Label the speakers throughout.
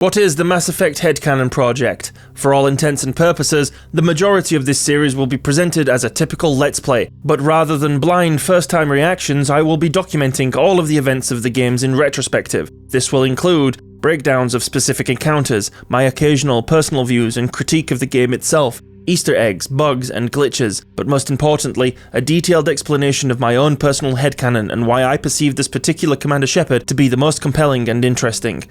Speaker 1: What is the Mass Effect headcanon project? For all intents and purposes, the majority of this series will be presented as a typical Let's Play, but rather than blind first-time reactions, I will be documenting all of the events of the games in retrospective. This will include breakdowns of specific encounters, my occasional personal views and critique of the game itself, Easter eggs, bugs, and glitches, but most importantly, a detailed explanation of my own personal headcanon and why I perceive this particular Commander Shepard to be the most compelling and interesting.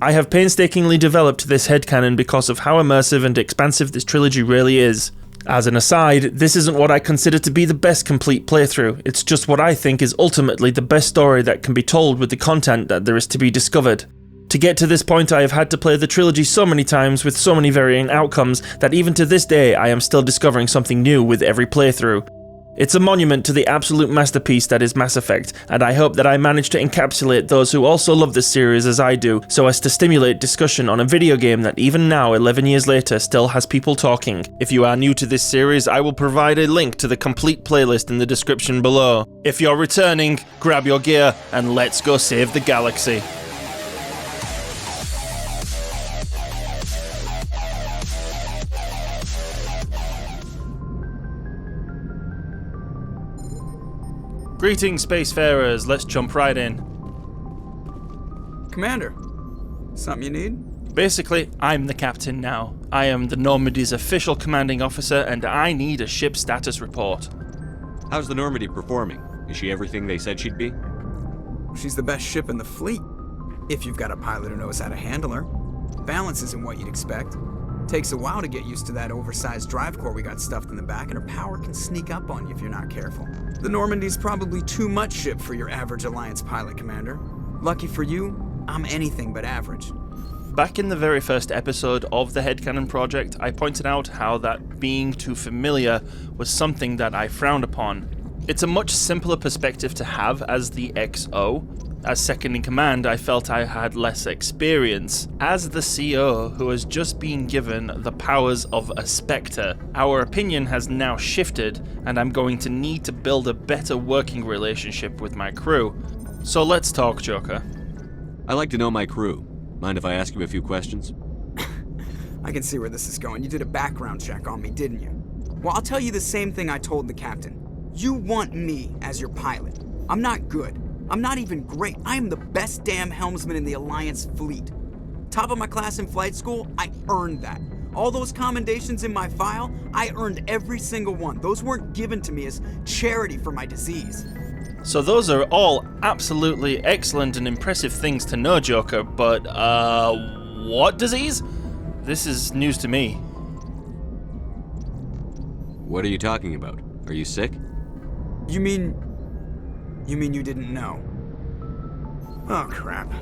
Speaker 1: I have painstakingly developed this headcanon because of how immersive and expansive this trilogy really is. As an aside, this isn't what I consider to be the best complete playthrough, it's just what I think is ultimately the best story that can be told with the content that there is to be discovered. To get to this point, I have had to play the trilogy so many times with so many varying outcomes that even to this day I am still discovering something new with every playthrough. It's a monument to the absolute masterpiece that is Mass Effect, and I hope that I manage to encapsulate those who also love this series as I do, so as to stimulate discussion on a video game that even now, 11 years later, still has people talking. If you are new to this series, I will provide a link to the complete playlist in the description below. If you're returning, grab your gear, and let's go save the galaxy. Greetings, spacefarers. Let's jump right in.
Speaker 2: Commander, something you need?
Speaker 1: Basically, I'm the captain now. I am the Normandy's official commanding officer, and I need a ship status report.
Speaker 3: How's the Normandy performing? Is she everything they said she'd be?
Speaker 2: She's the best ship in the fleet, if you've got a pilot who knows how to handle her. Balance isn't what you'd expect. Takes a while to get used to that oversized drive core we got stuffed in the back, and her power can sneak up on you if you're not careful. The Normandy's probably too much ship for your average Alliance pilot, Commander. Lucky for you, I'm anything but average.
Speaker 1: Back in the very first episode of the Headcanon Project, I pointed out how that being too familiar was something that I frowned upon. It's a much simpler perspective to have as the XO. As second in command, I felt I had less experience. As the CO, who has just been given the powers of a Spectre, our opinion has now shifted, and I'm going to need to build a better working relationship with my crew. So let's talk, Joker.
Speaker 3: I like to know my crew. Mind if I ask you a few questions?
Speaker 2: I can see where this is going. You did a background check on me, didn't you? Well, I'll tell you the same thing I told the captain. You want me as your pilot. I'm not good. I'm not even great. I am the best damn helmsman in the Alliance fleet. Top of my class in flight school, I earned that. All those commendations in my file, I earned every single one. Those weren't given to me as charity for my disease.
Speaker 1: So those are all absolutely excellent and impressive things to know, Joker, but, what disease? This is news to me.
Speaker 3: What are you talking about? Are you sick?
Speaker 2: You mean you didn't know? Oh, crap.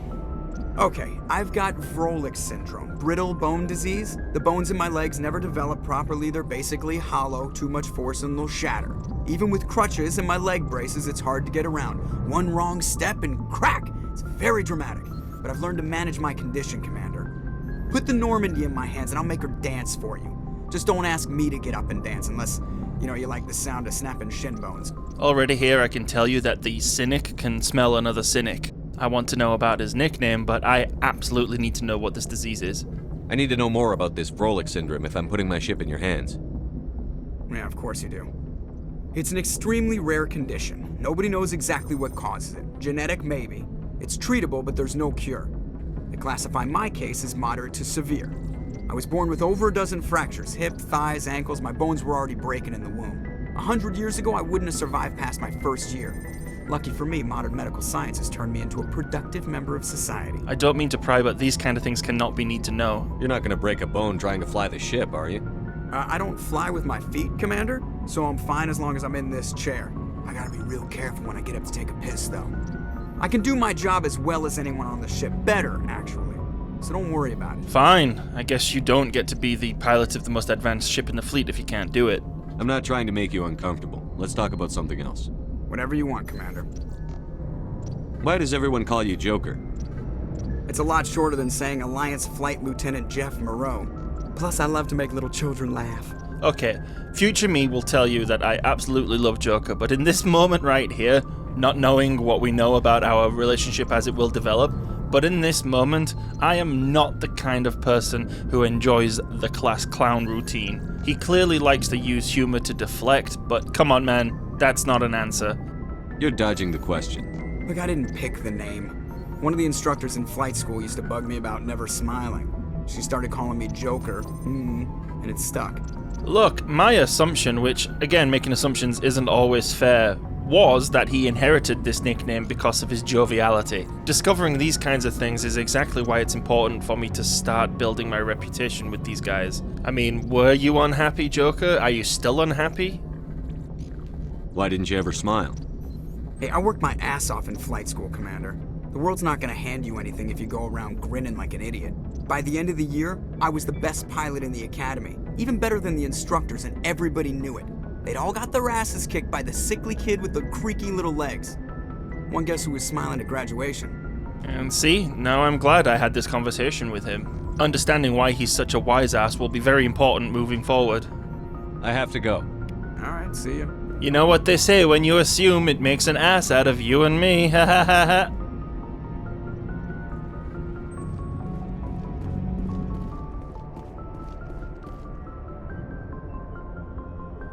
Speaker 2: Okay, I've got Vrolik syndrome, brittle bone disease. The bones in my legs never develop properly. They're basically hollow, too much force and they'll shatter. Even with crutches and my leg braces, it's hard to get around. One wrong step and crack! It's very dramatic. But I've learned to manage my condition, Commander. Put the Normandy in my hands and I'll make her dance for you. Just don't ask me to get up and dance unless, you like the sound of snapping shin bones.
Speaker 1: Already here I can tell you that the cynic can smell another cynic. I want to know about his nickname, but I absolutely need to know what this disease is.
Speaker 3: I need to know more about this Vrolik syndrome if I'm putting my ship in your hands.
Speaker 2: Yeah, of course you do. It's an extremely rare condition. Nobody knows exactly what causes it. Genetic, maybe. It's treatable, but there's no cure. They classify my case as moderate to severe. I was born with over a dozen fractures, hip, thighs, ankles. My bones were already breaking in the womb. 100 years ago, I wouldn't have survived past my first year. Lucky for me, modern medical science has turned me into a productive member of society.
Speaker 1: I don't mean to pry, but these kind of things cannot be need to know.
Speaker 3: You're not gonna break a bone trying to fly the ship, are you?
Speaker 2: I don't fly with my feet, Commander, so I'm fine as long as I'm in this chair. I gotta be real careful when I get up to take a piss, though. I can do my job as well as anyone on the ship. Better, actually. So don't worry about it.
Speaker 1: Fine. I guess you don't get to be the pilot of the most advanced ship in the fleet if you can't do it.
Speaker 3: I'm not trying to make you uncomfortable. Let's talk about something else.
Speaker 2: Whatever you want, Commander.
Speaker 3: Why does everyone call you Joker?
Speaker 2: It's a lot shorter than saying Alliance Flight Lieutenant Jeff Moreau. Plus, I love to make little children laugh.
Speaker 1: Okay, future me will tell you that I absolutely love Joker, but in this moment right here, not knowing what we know about our relationship as it will develop, but in this moment, I am not the kind of person who enjoys the class clown routine. He clearly likes to use humor to deflect, but come on man, that's not an answer.
Speaker 3: You're dodging the question.
Speaker 2: Look, I didn't pick the name. One of the instructors in flight school used to bug me about never smiling. She started calling me Joker, and it stuck.
Speaker 1: Look, my assumption, which, again, making assumptions isn't always fair, was that he inherited this nickname because of his joviality. Discovering these kinds of things is exactly why it's important for me to start building my reputation with these guys. I mean, were you unhappy, Joker? Are you still unhappy?
Speaker 3: Why didn't you ever smile?
Speaker 2: Hey, I worked my ass off in flight school, Commander. The world's not gonna hand you anything if you go around grinning like an idiot. By the end of the year, I was the best pilot in the academy, even better than the instructors, and everybody knew it. They'd all got their asses kicked by the sickly kid with the creaky little legs. One guess who was smiling at graduation?
Speaker 1: And see, now I'm glad I had this conversation with him. Understanding why he's such a wise ass will be very important moving forward.
Speaker 3: I have to go.
Speaker 2: Alright, see ya.
Speaker 1: You know what they say when you assume it makes an ass out of you and me, ha ha ha ha.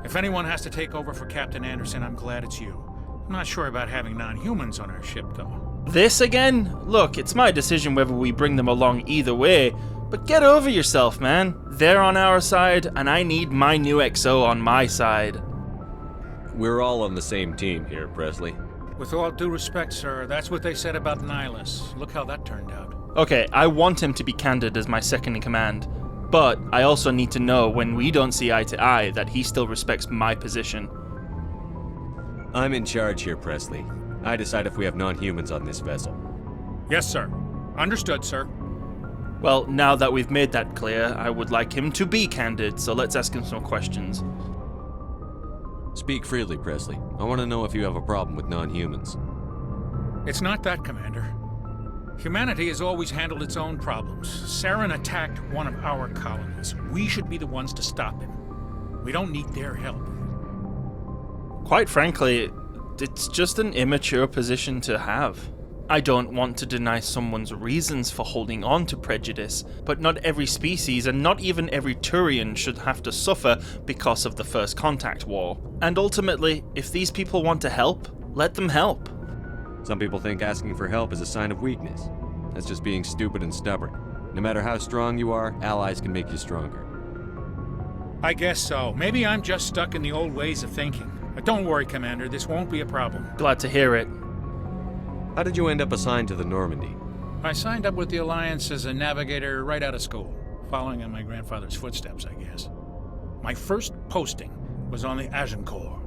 Speaker 4: If anyone has to take over for Captain Anderson, I'm glad it's you. I'm not sure about having non-humans on our ship, though.
Speaker 1: This again? Look, it's my decision whether we bring them along either way, but get over yourself, man. They're on our side, and I need my new XO on my side.
Speaker 3: We're all on the same team here, Presley.
Speaker 4: With all due respect, sir, that's what they said about Nihilus. Look how that turned out.
Speaker 1: Okay, I want him to be candid as my second in command, but I also need to know when we don't see eye to eye that he still respects my position.
Speaker 3: I'm in charge here, Presley. I decide if we have non-humans on this vessel.
Speaker 4: Yes, sir. Understood, sir.
Speaker 1: Well, now that we've made that clear, I would like him to be candid, so let's ask him some questions.
Speaker 3: Speak freely, Presley. I want to know if you have a problem with non-humans.
Speaker 4: It's not that, Commander. Humanity has always handled its own problems. Saren attacked one of our colonies. We should be the ones to stop him. We don't need their help.
Speaker 1: Quite frankly, it's just an immature position to have. I don't want to deny someone's reasons for holding on to prejudice, but not every species and not even every Turian should have to suffer because of the First Contact War. And ultimately, if these people want to help, let them help.
Speaker 3: Some people think asking for help is a sign of weakness. That's just being stupid and stubborn. No matter how strong you are, allies can make you stronger.
Speaker 4: I guess so. Maybe I'm just stuck in the old ways of thinking. But don't worry, Commander, this won't be a problem.
Speaker 1: Glad to hear it.
Speaker 3: How did you end up assigned to the Normandy?
Speaker 4: I signed up with the Alliance as a navigator right out of school, following in my grandfather's footsteps, I guess. My first posting was on the Agincourt.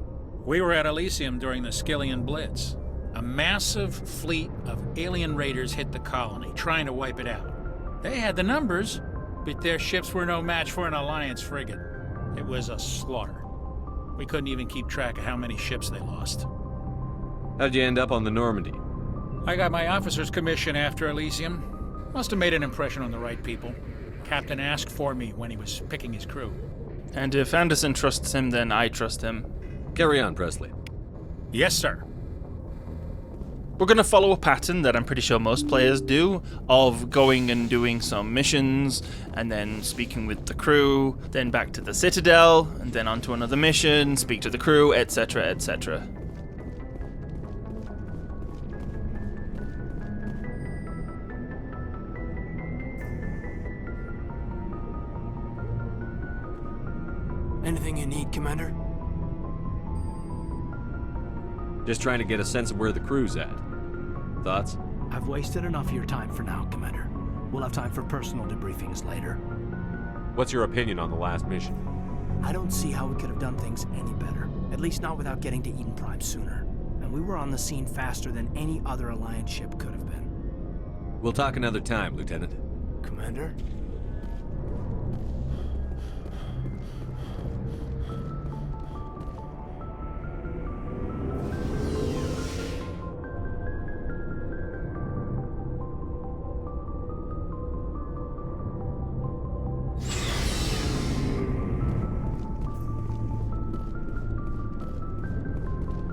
Speaker 4: We were at Elysium during the Skillian Blitz. A massive fleet of alien raiders hit the colony, trying to wipe it out. They had the numbers, but their ships were no match for an Alliance frigate. It was a slaughter. We couldn't even keep track of how many ships they lost.
Speaker 3: How'd you end up on the Normandy?
Speaker 4: I got my officer's commission after Elysium. Must have made an impression on the right people. Captain asked for me when he was picking his crew.
Speaker 1: And if Anderson trusts him, then I trust him.
Speaker 3: Carry on, Presley.
Speaker 4: Yes, sir.
Speaker 1: We're going to follow a pattern that I'm pretty sure most players do, of going and doing some missions, and then speaking with the crew, then back to the Citadel, and then onto another mission, speak to the crew, etc., etc.
Speaker 5: Anything you need, Commander?
Speaker 3: Just trying to get a sense of where the crew's at. Thoughts?
Speaker 5: I've wasted enough of your time for now, Commander. We'll have time for personal debriefings later.
Speaker 3: What's your opinion on the last mission?
Speaker 5: I don't see how we could have done things any better. At least not without getting to Eden Prime sooner. And we were on the scene faster than any other Alliance ship could have been.
Speaker 3: We'll talk another time, Lieutenant.
Speaker 5: Commander?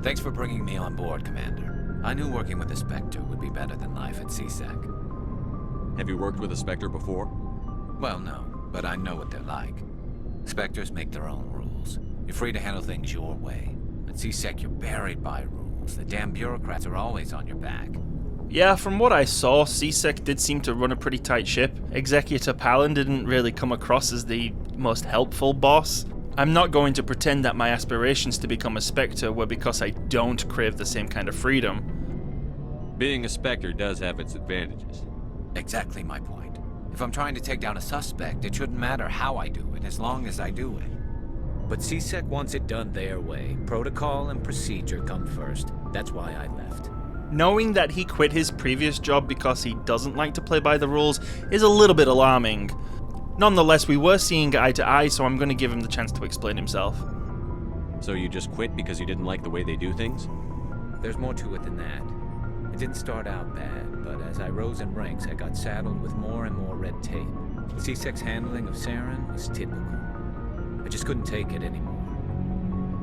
Speaker 6: Thanks for bringing me on board, Commander. I knew working with the Spectre would be better than life at CSEC.
Speaker 3: Have you worked with a Spectre before?
Speaker 6: Well, no, but I know what they're like. Spectres make their own rules. You're free to handle things your way. At CSEC, you're buried by rules. The damn bureaucrats are always on your back.
Speaker 1: Yeah, from what I saw, CSEC did seem to run a pretty tight ship. Executor Palin didn't really come across as the most helpful boss. I'm not going to pretend that my aspirations to become a Spectre were because I don't crave the same kind of freedom.
Speaker 3: Being a Spectre does have its advantages.
Speaker 6: Exactly my point. If I'm trying to take down a suspect, it shouldn't matter how I do it, as long as I do it. But CSEC wants it done their way. Protocol and procedure come first. That's why I left.
Speaker 1: Knowing that he quit his previous job because he doesn't like to play by the rules is a little bit alarming. Nonetheless, we were seeing eye to eye, so I'm going to give him the chance to explain himself.
Speaker 3: So you just quit because you didn't like the way they do things?
Speaker 6: There's more to it than that. It didn't start out bad, but as I rose in ranks, I got saddled with more and more red tape. CSEC's handling of Saren was typical. I just couldn't take it anymore.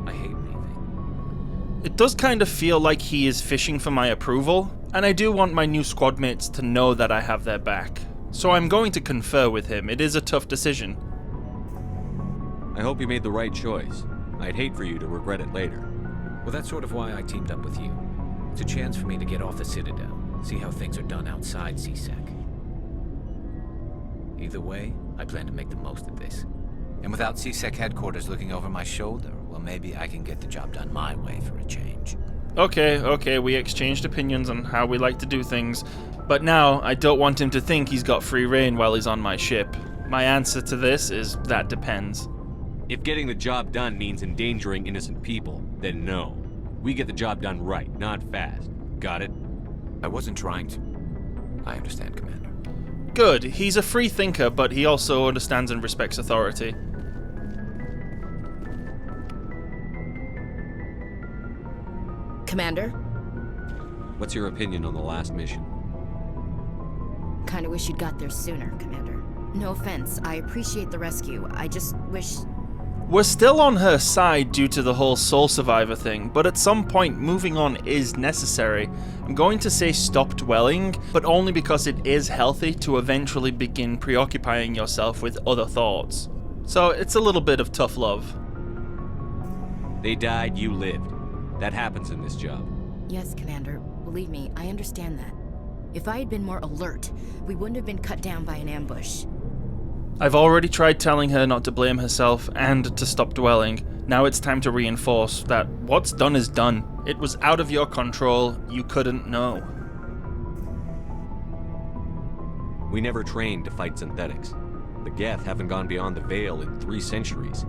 Speaker 6: I hate leaving.
Speaker 1: It does kind of feel like he is fishing for my approval, and I do want my new squad mates to know that I have their back. So I'm going to confer with him. It is a tough decision.
Speaker 3: I hope you made the right choice. I'd hate for you to regret it later.
Speaker 6: Well, that's sort of why I teamed up with you. It's a chance for me to get off the Citadel, see how things are done outside CSEC. Either way, I plan to make the most of this. And without CSEC headquarters looking over my shoulder, well, maybe I can get the job done my way for a change.
Speaker 1: Okay, we exchanged opinions on how we like to do things, but now I don't want him to think he's got free reign while he's on my ship. My answer to this is that depends.
Speaker 3: If getting the job done means endangering innocent people, then no. We get the job done right, not fast. Got it?
Speaker 6: I wasn't trying to. I understand, Commander.
Speaker 1: Good. He's a free thinker, but he also understands and respects authority.
Speaker 7: Commander?
Speaker 3: What's your opinion on the last mission?
Speaker 7: Kinda wish you'd got there sooner, Commander. No offense, I appreciate the rescue. I just wish...
Speaker 1: We're still on her side due to the whole soul survivor thing, but at some point moving on is necessary. I'm going to say stop dwelling, but only because it is healthy to eventually begin preoccupying yourself with other thoughts. So it's a little bit of tough love.
Speaker 3: They died, you lived. That happens in this job.
Speaker 7: Yes, Commander. Believe me, I understand that. If I had been more alert, we wouldn't have been cut down by an ambush.
Speaker 1: I've already tried telling her not to blame herself and to stop dwelling. Now it's time to reinforce that what's done is done. It was out of your control. You couldn't know.
Speaker 3: We never trained to fight synthetics. The Geth haven't gone beyond the Veil in 3 centuries.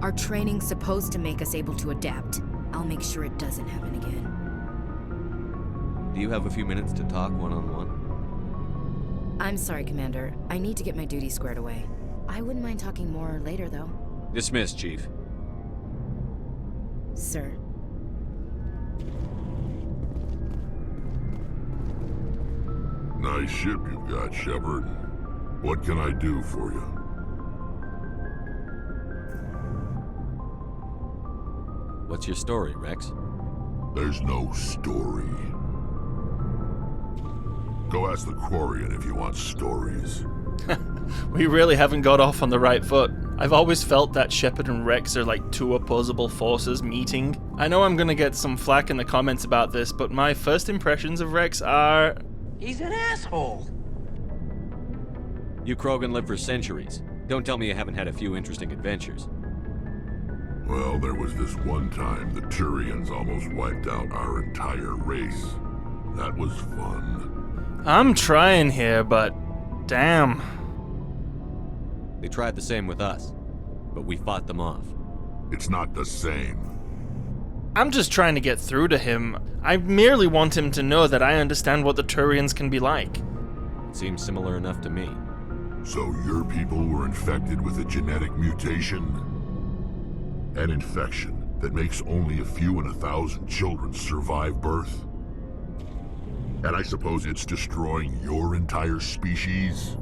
Speaker 7: Our training's supposed to make us able to adapt. I'll make sure it doesn't happen again.
Speaker 3: Do you have a few minutes to talk one-on-one?
Speaker 7: I'm sorry, Commander. I need to get my duty squared away. I wouldn't mind talking more later, though.
Speaker 3: Dismissed, Chief.
Speaker 7: Sir.
Speaker 8: Nice ship you've got, Shepard. What can I do for you?
Speaker 3: What's your story, Rex?
Speaker 8: There's no story. Go ask the Quarian if you want stories.
Speaker 1: We really haven't got off on the right foot. I've always felt that Shepard and Rex are like two opposable forces meeting. I know I'm gonna get some flack in the comments about this, but my first impressions of Rex are...
Speaker 5: He's an asshole.
Speaker 3: You Krogan lived for centuries. Don't tell me you haven't had a few interesting adventures.
Speaker 8: Well, there was this one time the Turians almost wiped out our entire race. That was fun.
Speaker 1: I'm trying here, but... damn.
Speaker 3: They tried the same with us, but we fought them off.
Speaker 8: It's not the same.
Speaker 1: I'm just trying to get through to him. I merely want him to know that I understand what the Turians can be like.
Speaker 3: It seems similar enough to me.
Speaker 8: So your people were infected with a genetic mutation? An infection that makes only a few in 1,000 children survive birth? And I suppose it's destroying your entire species?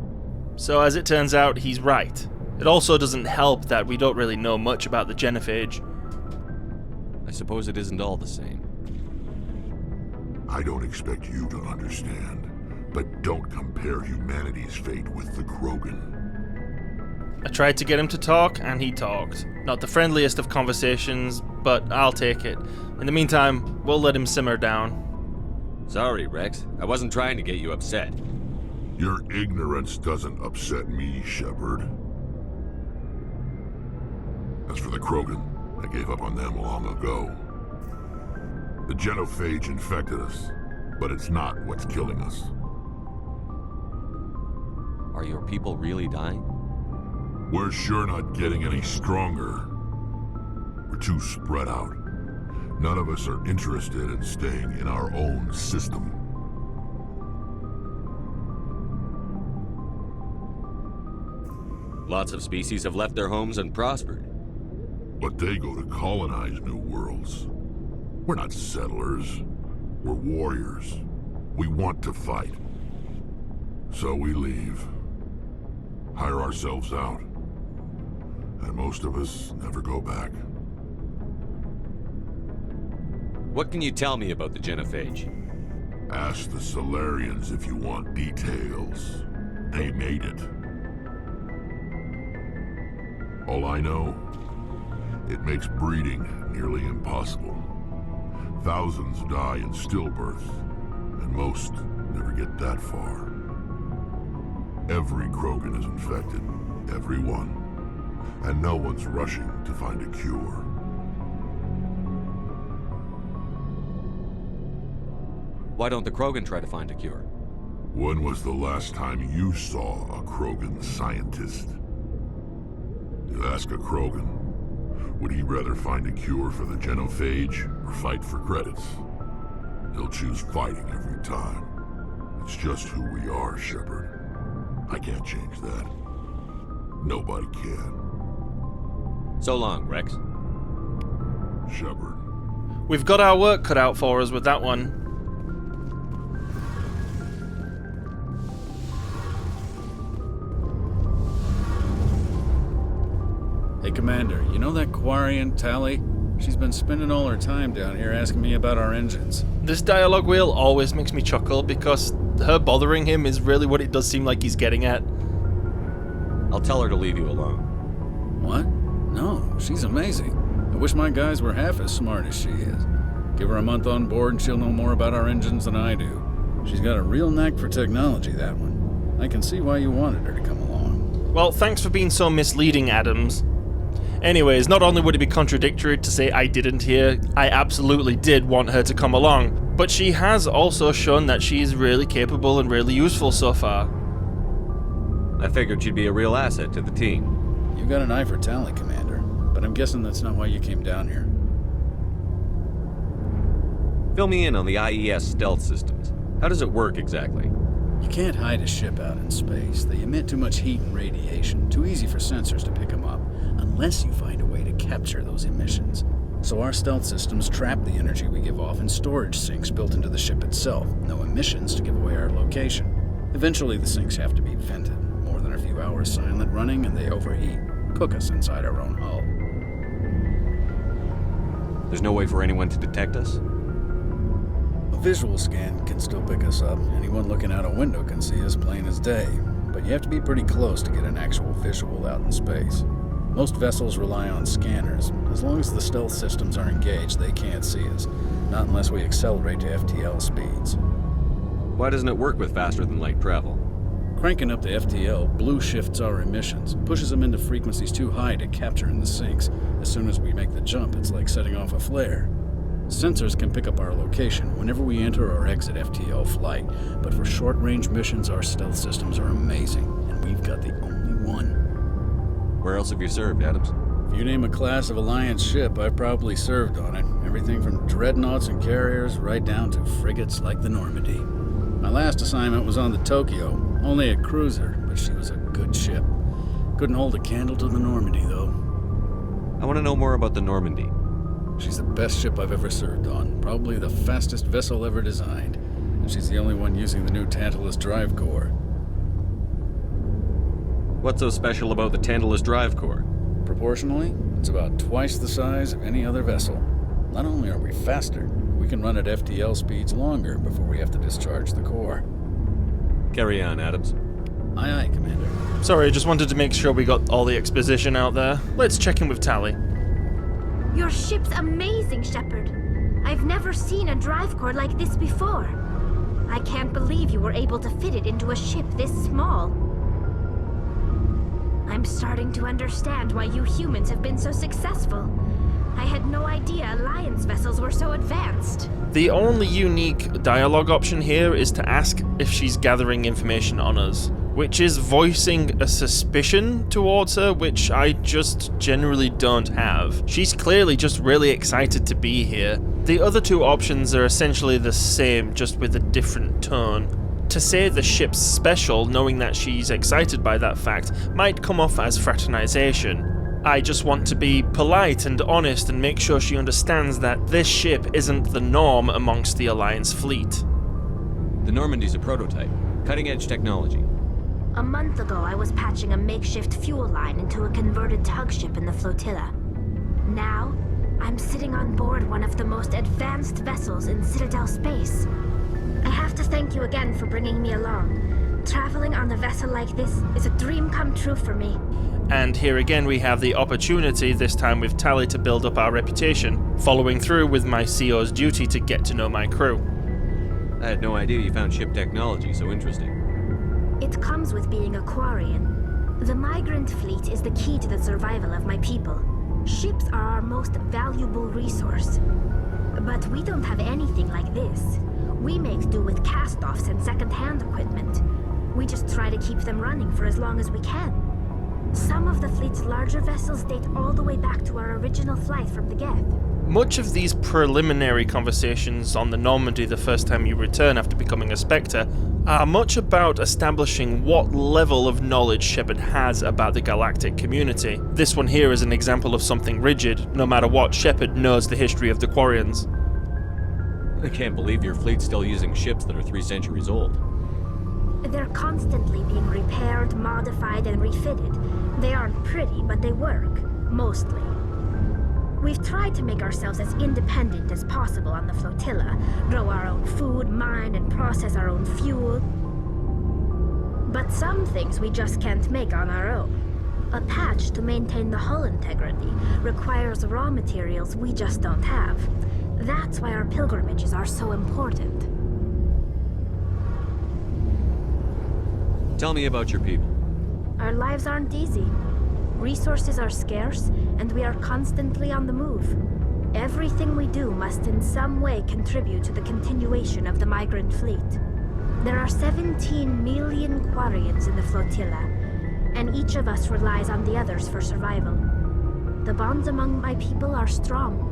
Speaker 1: So as it turns out, he's right. It also doesn't help that we don't really know much about the genophage.
Speaker 3: I suppose it isn't all the same.
Speaker 8: I don't expect you to understand, But don't compare humanity's fate with the Krogan.
Speaker 1: I tried to get him to talk, and he talked. Not the friendliest of conversations, but I'll take it. In the meantime, we'll let him simmer down.
Speaker 3: Sorry, Rex. I wasn't trying to get you upset.
Speaker 8: Your ignorance doesn't upset me, Shepard. As for the Krogan, I gave up on them long ago. The genophage infected us, but it's not what's killing us.
Speaker 3: Are your people really dying?
Speaker 8: We're sure not getting any stronger. We're too spread out. None of us are interested in staying in our own system.
Speaker 3: Lots of species have left their homes and prospered.
Speaker 8: But they go to colonize new worlds. We're not settlers. We're warriors. We want to fight. So we leave. Hire ourselves out. And most of us never go back.
Speaker 3: What can you tell me about the genophage?
Speaker 8: Ask the Solarians if you want details. They made it. All I know, it makes breeding nearly impossible. Thousands die in stillbirth, and most never get that far. Every Krogan is infected, every one. And no one's rushing to find a cure.
Speaker 3: Why don't the Krogan try to find a cure?
Speaker 8: When was the last time you saw a Krogan scientist? You ask a Krogan, would he rather find a cure for the genophage or fight for credits? He'll choose fighting every time. It's just who we are, Shepard. I can't change that. Nobody can.
Speaker 3: So long, Rex.
Speaker 8: Shepard.
Speaker 1: We've got our work cut out for us with that one.
Speaker 9: Hey, Commander, you know that Quarian, Tally? She's been spending all her time down here asking me about our engines.
Speaker 1: This dialogue wheel always makes me chuckle because her bothering him is really what it does seem like he's getting at.
Speaker 3: I'll tell her to leave you alone.
Speaker 9: What? No, she's amazing. I wish my guys were half as smart as she is. Give her a month on board and she'll know more about our engines than I do. She's got a real knack for technology, that one. I can see why you wanted her to come along.
Speaker 1: Well, thanks for being so misleading, Adams. Anyways, not only would it be contradictory to say I didn't hear, I absolutely did want her to come along, but she has also shown that she's really capable and really useful so far.
Speaker 3: I figured she'd be a real asset to the team.
Speaker 9: You've got an eye for talent, Commander, but I'm guessing that's not why you came down here.
Speaker 3: Fill me in on the IES stealth systems. How does it work exactly?
Speaker 9: You can't hide a ship out in space. They emit too much heat and radiation, too easy for sensors to pick them up, unless you find a way to capture those emissions. So our stealth systems trap the energy we give off in storage sinks built into the ship itself. No emissions to give away our location. Eventually the sinks have to be vented. More than a few hours silent running and they overheat. Cook us inside our own hull.
Speaker 3: There's no way for anyone to detect us?
Speaker 9: A visual scan can still pick us up. Anyone looking out a window can see us plain as day. But you have to be pretty close to get an actual visual out in space. Most vessels rely on scanners. As long as the stealth systems are engaged, they can't see us. Not unless we accelerate to FTL speeds.
Speaker 3: Why doesn't it work with faster than light travel?
Speaker 9: Cranking up the FTL blue shifts our emissions, pushes them into frequencies too high to capture in the sinks. As soon as we make the jump, it's like setting off a flare. Sensors can pick up our location whenever we enter or exit FTL flight, but for short-range missions, our stealth systems are amazing, and we've got the only one.
Speaker 3: Where else have you served, Adams?
Speaker 9: If you name a class of Alliance ship, I've probably served on it. Everything from dreadnoughts and carriers right down to frigates like the Normandy. My last assignment was on the Tokyo, only a cruiser, but she was a good ship. Couldn't hold a candle to the Normandy, though.
Speaker 3: I want to know more about the Normandy.
Speaker 9: She's the best ship I've ever served on, probably the fastest vessel ever designed. And she's the only one using the new Tantalus drive core.
Speaker 3: What's so special about the Tantalus drive core?
Speaker 9: Proportionally, it's about twice the size of any other vessel. Not only are we faster, we can run at FTL speeds longer before we have to discharge the core.
Speaker 3: Carry on, Adams.
Speaker 9: Aye, aye, Commander.
Speaker 1: Sorry, I just wanted to make sure we got all the exposition out there. Let's check in with Tali.
Speaker 10: Your ship's amazing, Shepard. I've never seen a drive core like this before. I can't believe you were able to fit it into a ship this small. I'm starting to understand why you humans have been so successful. I had no idea Alliance vessels were so advanced.
Speaker 1: The only unique dialogue option here is to ask if she's gathering information on us, which is voicing a suspicion towards her, which I just generally don't have. She's clearly just really excited to be here. The other two options are essentially the same, just with a different tone. To say the ship's special, knowing that she's excited by that fact, might come off as fraternization. I just want to be polite and honest and make sure she understands that this ship isn't the norm amongst the Alliance fleet.
Speaker 3: The Normandy's a prototype. Cutting-edge technology.
Speaker 10: A month ago, I was patching a makeshift fuel line into a converted tug ship in the flotilla. Now, I'm sitting on board one of the most advanced vessels in Citadel space. I have to thank you again for bringing me along. Traveling on a vessel like this is a dream come true for me.
Speaker 1: And here again we have the opportunity, this time with Tali, to build up our reputation, following through with my CO's duty to get to know my crew.
Speaker 3: I had no idea you found ship technology so interesting.
Speaker 10: It comes with being a Quarian. The migrant fleet is the key to the survival of my people. Ships are our most valuable resource. But we don't have anything like this. We make do with cast-offs and second-hand equipment. We just try to keep them running for as long as we can. Some of the fleet's larger vessels date all the way back to our original flight from the Geth.
Speaker 1: Much of these preliminary conversations on the Normandy the first time you return after becoming a Spectre are much about establishing what level of knowledge Shepard has about the galactic community. This one here is an example of something rigid. No matter what, Shepard knows the history of the Quarians.
Speaker 3: I can't believe your fleet's still using ships that are 3 centuries old.
Speaker 10: They're constantly being repaired, modified, and refitted. They aren't pretty, but they work. Mostly. We've tried to make ourselves as independent as possible on the flotilla, grow our own food, mine, and process our own fuel. But some things we just can't make on our own. A patch to maintain the hull integrity requires raw materials we just don't have. That's why our pilgrimages are so important.
Speaker 3: Tell me about your people.
Speaker 10: Our lives aren't easy. Resources are scarce, and we are constantly on the move. Everything we do must in some way contribute to the continuation of the migrant fleet. There are 17 million Quarians in the flotilla, and each of us relies on the others for survival. The bonds among my people are strong.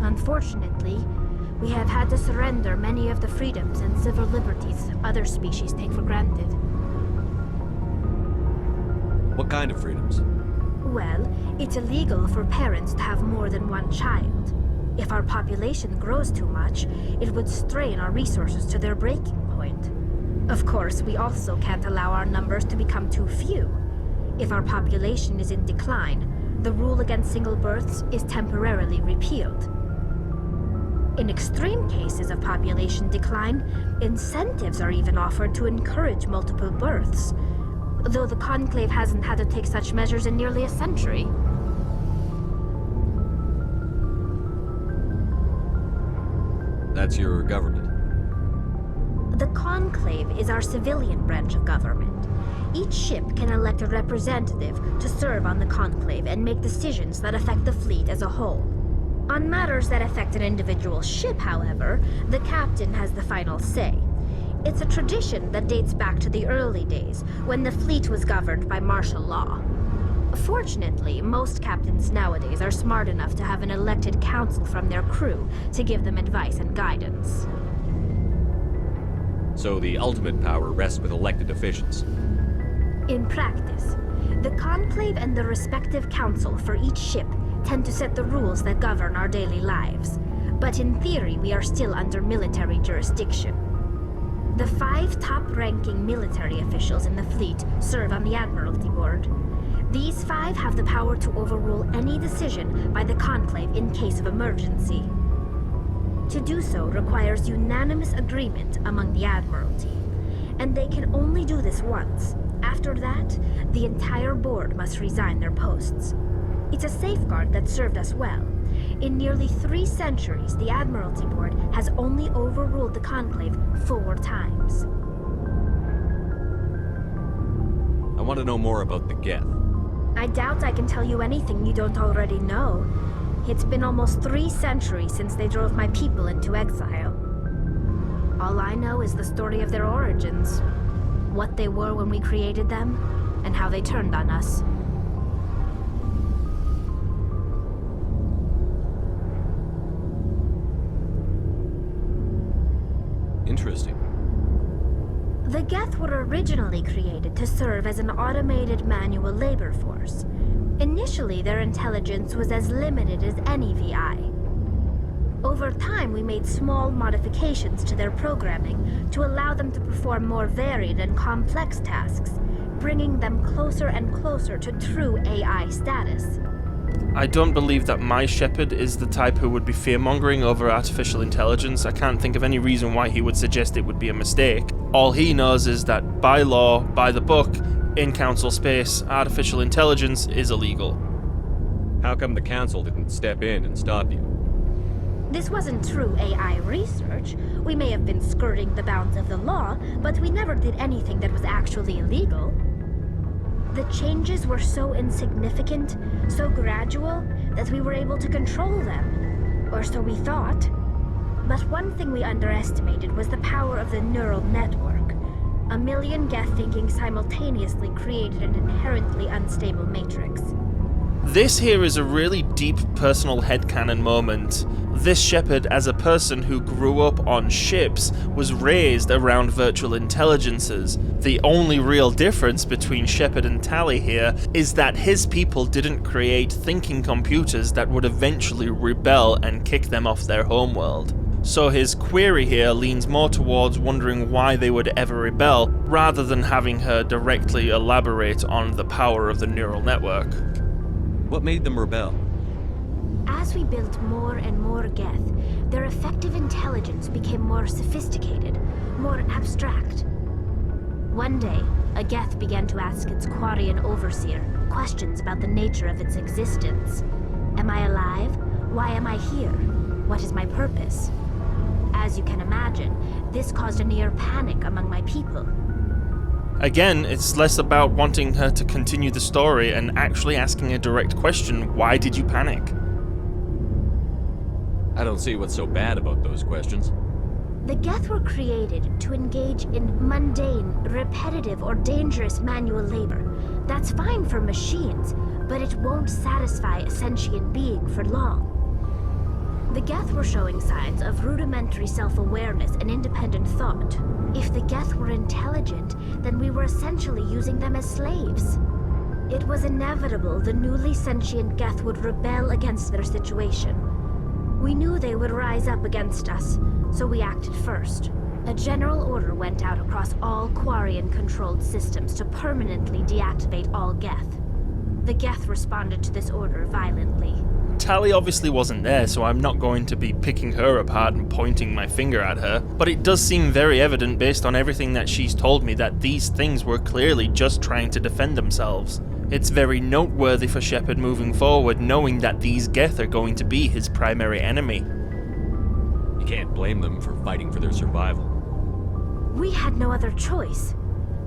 Speaker 10: Unfortunately, we have had to surrender many of the freedoms and civil liberties other species take for granted.
Speaker 3: What kind of freedoms?
Speaker 10: Well, it's illegal for parents to have more than one child. If our population grows too much, it would strain our resources to their breaking point. Of course, we also can't allow our numbers to become too few. If our population is in decline, the rule against single births is temporarily repealed. In extreme cases of population decline, incentives are even offered to encourage multiple births, though the Conclave hasn't had to take such measures in nearly a century.
Speaker 3: That's your government.
Speaker 10: The Conclave is our civilian branch of government. Each ship can elect a representative to serve on the Conclave and make decisions that affect the fleet as a whole. On matters that affect an individual ship, however, the captain has the final say. It's a tradition that dates back to the early days, when the fleet was governed by martial law. Fortunately, most captains nowadays are smart enough to have an elected council from their crew to give them advice and guidance.
Speaker 3: So the ultimate power rests with elected officials.
Speaker 10: In practice, the Conclave and the respective council for each ship tend to set the rules that govern our daily lives. But in theory, we are still under military jurisdiction. The 5 top-ranking military officials in the fleet serve on the Admiralty Board. These 5 have the power to overrule any decision by the Conclave in case of emergency. To do so requires unanimous agreement among the Admiralty. And they can only do this once. After that, the entire board must resign their posts. It's a safeguard that served us well. In nearly 3 centuries, the Admiralty Board has only overruled the Conclave 4 times.
Speaker 3: I want to know more about the Geth.
Speaker 10: I doubt I can tell you anything you don't already know. It's been almost 3 centuries since they drove my people into exile. All I know is the story of their origins, what they were when we created them, and how they turned on us.
Speaker 3: Interesting.
Speaker 10: The Geth were originally created to serve as an automated manual labor force. Initially, their intelligence was as limited as any VI. Over time, we made small modifications to their programming to allow them to perform more varied and complex tasks, bringing them closer and closer to true AI status.
Speaker 1: I don't believe that my Shepard is the type who would be fear-mongering over artificial intelligence. I can't think of any reason why he would suggest it would be a mistake. All he knows is that by law, by the book, in Council space, artificial intelligence is illegal.
Speaker 3: How come the Council didn't step in and stop you?
Speaker 10: This wasn't true AI research. We may have been skirting the bounds of the law, but we never did anything that was actually illegal. The changes were so insignificant, so gradual, that we were able to control them. Or so we thought. But one thing we underestimated was the power of the neural network. 1 million Geth thinking simultaneously created an inherently unstable matrix.
Speaker 1: This here is a really deep personal headcanon moment. This Shepard, as a person who grew up on ships, was raised around virtual intelligences. The only real difference between Shepard and Tali here is that his people didn't create thinking computers that would eventually rebel and kick them off their homeworld. So his query here leans more towards wondering why they would ever rebel, rather than having her directly elaborate on the power of the neural network.
Speaker 3: What made them rebel?
Speaker 10: As we built more and more Geth, their effective intelligence became more sophisticated, more abstract. One day, a Geth began to ask its Quarian overseer questions about the nature of its existence. Am I alive? Why am I here? What is my purpose? As you can imagine, this caused a near panic among my people.
Speaker 1: Again, it's less about wanting her to continue the story and actually asking a direct question, why did you panic?
Speaker 3: I don't see what's so bad about those questions.
Speaker 10: The Geth were created to engage in mundane, repetitive, or dangerous manual labor. That's fine for machines, but it won't satisfy a sentient being for long. The Geth were showing signs of rudimentary self-awareness and independent thought. If the Geth were intelligent, then we were essentially using them as slaves. It was inevitable the newly sentient Geth would rebel against their situation. We knew they would rise up against us, so we acted first. A general order went out across all Quarian-controlled systems to permanently deactivate all Geth. The Geth responded to this order violently.
Speaker 1: Tali obviously wasn't there, so I'm not going to be picking her apart and pointing my finger at her, but it does seem very evident based on everything that she's told me that these things were clearly just trying to defend themselves. It's very noteworthy for Shepard moving forward, knowing that these Geth are going to be his primary enemy.
Speaker 3: You can't blame them for fighting for their survival.
Speaker 10: We had no other choice.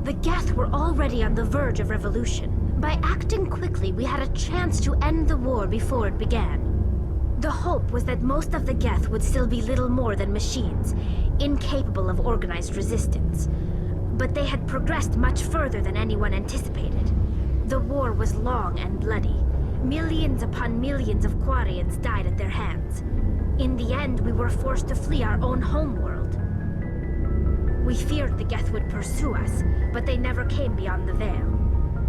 Speaker 10: The Geth were already on the verge of revolution. By acting quickly, we had a chance to end the war before it began. The hope was that most of the Geth would still be little more than machines, incapable of organized resistance. But they had progressed much further than anyone anticipated. The war was long and bloody. Millions upon millions of Quarians died at their hands. In the end, we were forced to flee our own homeworld. We feared the Geth would pursue us, but they never came beyond the Veil.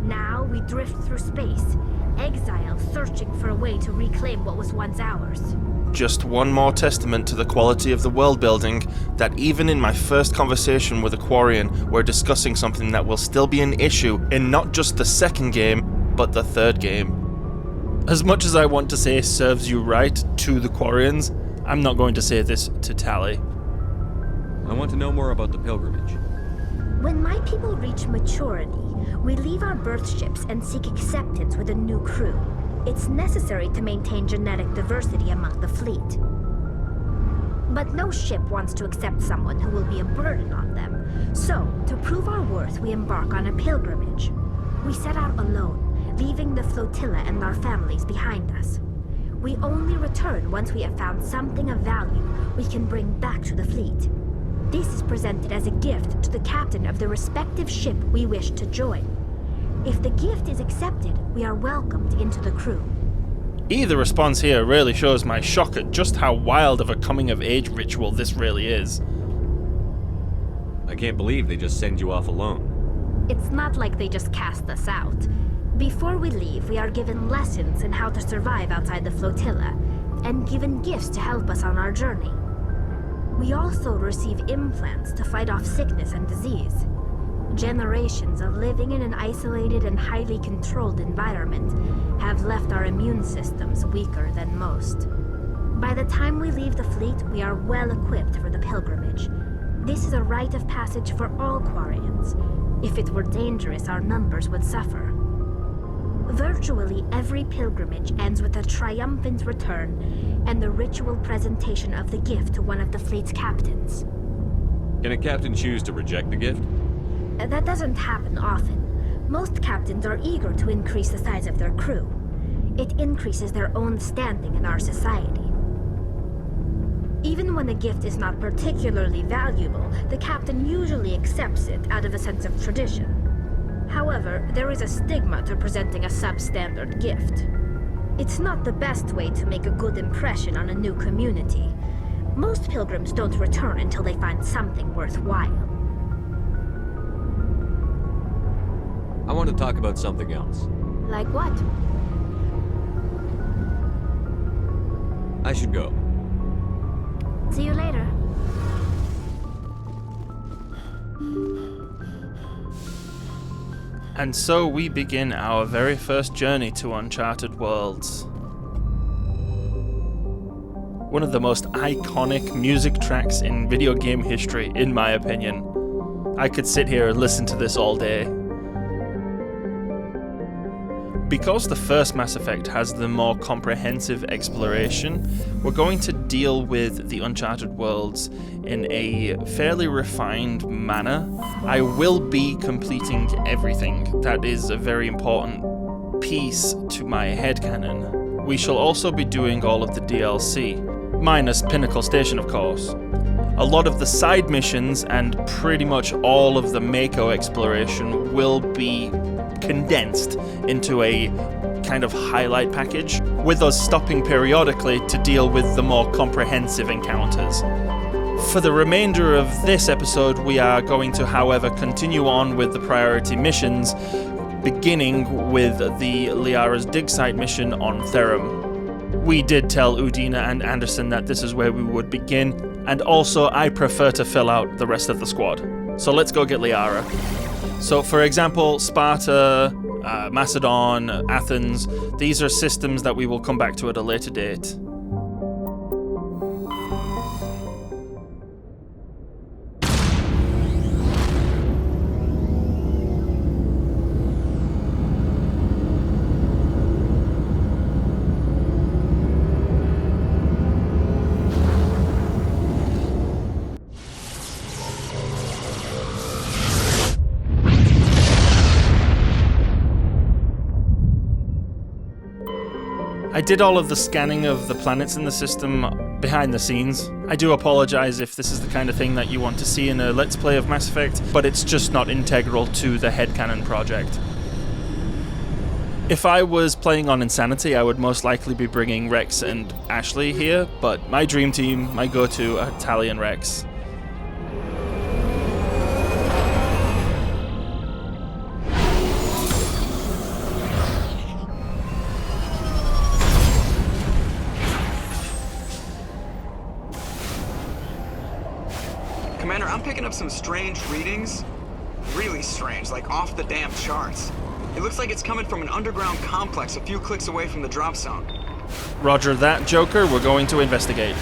Speaker 10: Now we drift through space, exile, searching for a way to reclaim what was once ours.
Speaker 1: Just one more testament to the quality of the world building, that even in my first conversation with a Quarian, we're discussing something that will still be an issue in not just the second game, but the third game. As much as I want to say serves you right to the Quarians, I'm not going to say this to Tali.
Speaker 3: I want to know more about the pilgrimage.
Speaker 10: When my people reach maturity, we leave our birth ships and seek acceptance with a new crew. It's necessary to maintain genetic diversity among the fleet. But no ship wants to accept someone who will be a burden on them. So, to prove our worth, we embark on a pilgrimage. We set out alone, leaving the flotilla and our families behind us. We only return once we have found something of value we can bring back to the fleet. This is presented as a gift to the captain of the respective ship we wish to join. If the gift is accepted, we are welcomed into the crew.
Speaker 1: Either response here really shows my shock at just how wild of a coming-of-age ritual this really is.
Speaker 3: I can't believe they just send you off alone.
Speaker 10: It's not like they just cast us out. Before we leave, we are given lessons in how to survive outside the flotilla, and given gifts to help us on our journey. We also receive implants to fight off sickness and disease. Generations of living in an isolated and highly controlled environment have left our immune systems weaker than most. By the time we leave the fleet, we are well equipped for the pilgrimage. This is a rite of passage for all Quarians. If it were dangerous, our numbers would suffer. Virtually every pilgrimage ends with a triumphant return and the ritual presentation of the gift to one of the fleet's captains.
Speaker 3: Can a captain choose to reject the gift?
Speaker 10: That doesn't happen often. Most captains are eager to increase the size of their crew. It increases their own standing in our society. Even when a gift is not particularly valuable, the captain usually accepts it out of a sense of tradition. However, there is a stigma to presenting a substandard gift. It's not the best way to make a good impression on a new community. Most pilgrims don't return until they find something worthwhile.
Speaker 3: I want to talk about something else.
Speaker 10: Like what?
Speaker 3: I should go.
Speaker 10: See you later.
Speaker 1: And so we begin our very first journey to Uncharted Worlds. One of the most iconic music tracks in video game history, in my opinion. I could sit here and listen to this all day. Because the first Mass Effect has the more comprehensive exploration, we're going to deal with the Uncharted Worlds in a fairly refined manner. I will be completing everything. That is a very important piece to my headcanon. We shall also be doing all of the DLC, minus Pinnacle Station, of course. A lot of the side missions and pretty much all of the Mako exploration will be condensed into a kind of highlight package, with us stopping periodically to deal with the more comprehensive encounters. For the remainder of this episode, we are going to, however, continue on with the priority missions, beginning with the Liara's dig site mission on Therum. We did tell Udina and Anderson that this is where we would begin, and also I prefer to fill out the rest of the squad. So let's go get Liara. So for example, Sparta, Macedon, Athens, these are systems that we will come back to at a later date. I did all of the scanning of the planets in the system behind the scenes. I do apologize if this is the kind of thing that you want to see in a Let's Play of Mass Effect, but it's just not integral to the headcanon project. If I was playing on Insanity, I would most likely be bringing Rex and Ashley here, but my dream team, my go-to, are Tali and Rex.
Speaker 2: Commander, I'm picking up some strange readings. Really strange, like off the damn charts. It looks like it's coming from an underground complex a few clicks away from the drop zone.
Speaker 1: Roger that, Joker. We're going to investigate.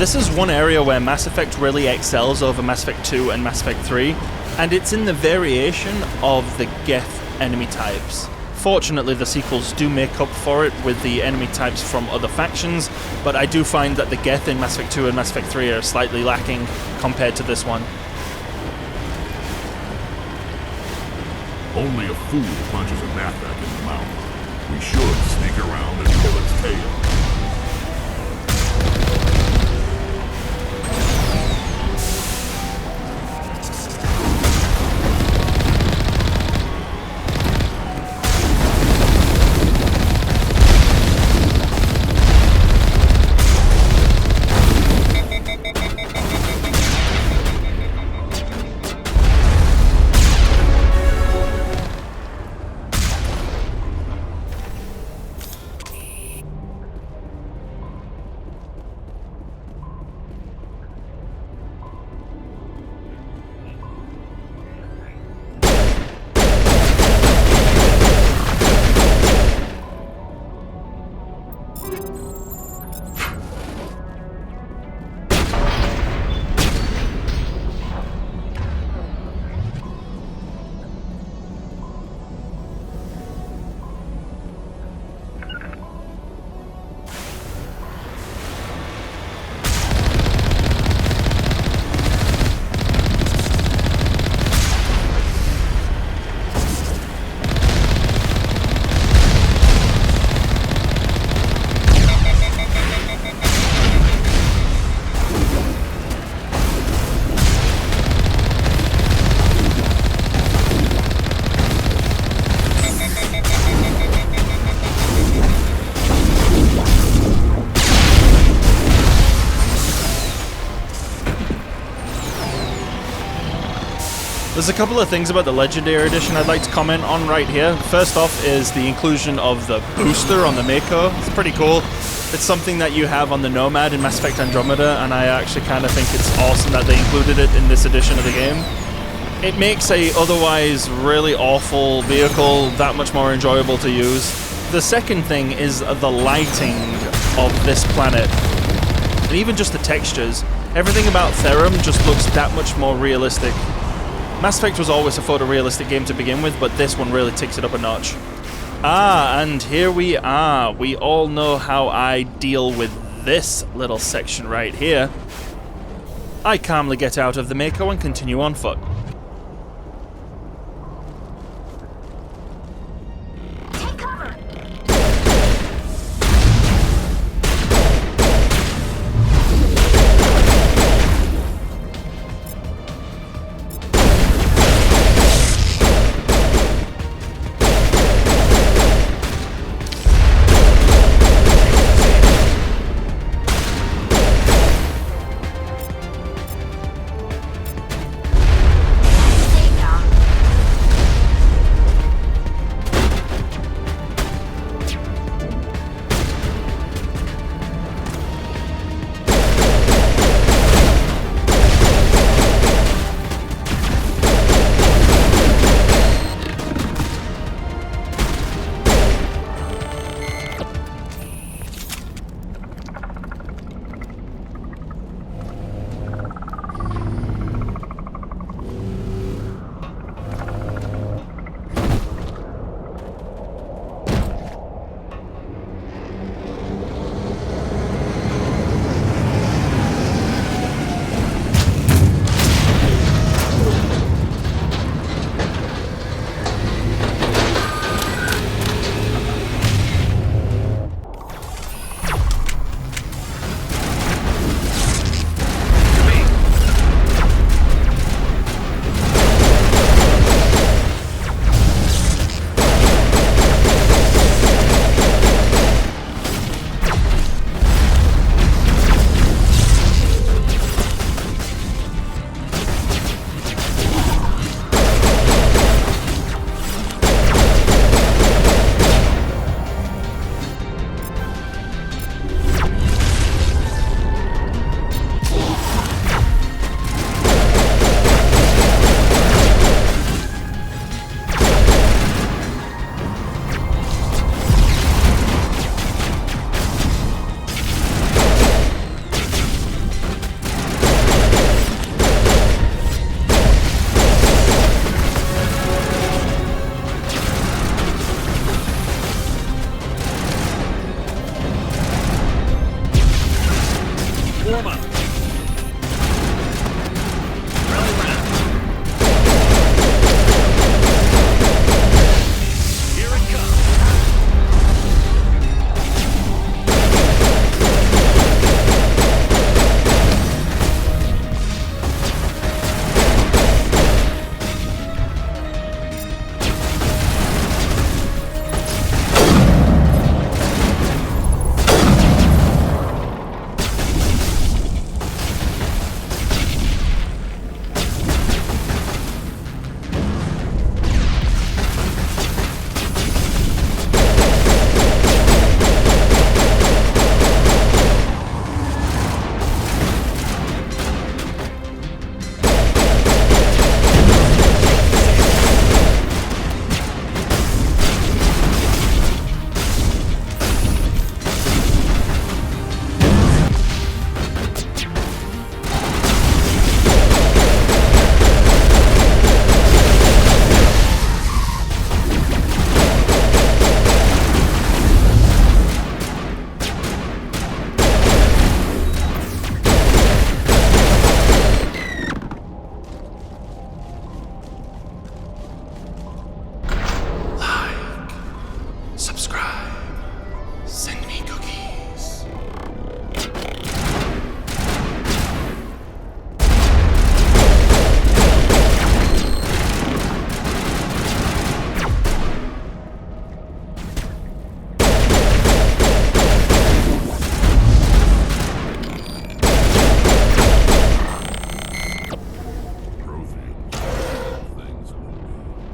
Speaker 1: this is one area where Mass Effect really excels over Mass Effect 2 and Mass Effect 3, and it's in the variation of the Geth enemy types. Fortunately, the sequels do make up for it with the enemy types from other factions, but I do find that the Geth in Mass Effect 2 and Mass Effect 3 are slightly lacking compared to this one.
Speaker 8: Only a fool punches a Mathak in the mouth. We should sneak around and pull its tail.
Speaker 1: There's a couple of things about the Legendary Edition I'd like to comment on right here. First off is the inclusion of the booster on the Mako. It's pretty cool. It's something that you have on the Nomad in Mass Effect Andromeda, and I actually kind of think it's awesome that they included it in this edition of the game. It makes a otherwise really awful vehicle that much more enjoyable to use. The second thing is the lighting of this planet, and even just the textures. Everything about Therum just looks that much more realistic. Mass Effect was always a photorealistic game to begin with, but this one really takes it up a notch. Ah, and here we are. We all know how I deal with this little section right here. I calmly get out of the Mako and continue on foot.